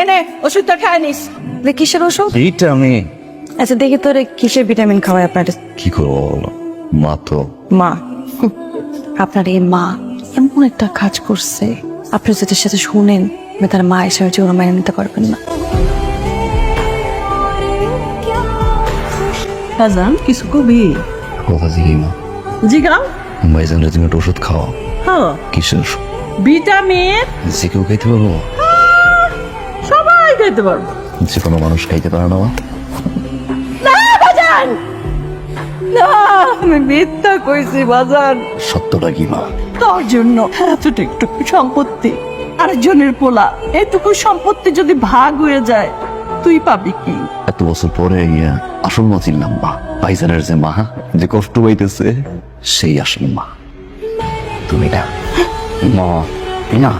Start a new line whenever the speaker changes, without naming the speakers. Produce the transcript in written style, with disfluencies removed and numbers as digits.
এনে ওষুধটা খায় নিস।
কিসের ওষুধ?
এইটা আমি
আচ্ছা দেখি তোরে কিসের ভিটামিন খাওয়াই আপনার?
কি করবো বলো, মা তো
মা। আপনার এই মা এমন একটা কাজ করছে, আপনি যদি সাথে শুনেন তার মা হিসেবে জীবন মাইনে নিতে পারবেন না।
হাজান কিছু কবি?
কথা জিগি মা,
জিগাও।
ভাইজানরা তুমি একটা ওষুধ খাওয়া।
হ্যাঁ,
কিসের ওষুধ?
ভিটামিন।
যে কেউ খাইতে পারবো?
সবাই খাইতে পারবো।
যে কোনো মানুষ খাইতে পারে না মা?
না, আমি মিথ্যা কইছি বাজার।
সত্যটা কি মা?
তোর জন্য এতটুকু সম্পত্তি, আরেকজনের পোলা, এইটুকু সম্পত্তি যদি ভাগ হয়ে যায় তুই পাবি কি?
এত বছর পরে গিয়া আসল মা চিনলাম মা। ভাইজানের যে মা যে কষ্ট পাইতেছে সেই আসল মা। তুমি না মা, না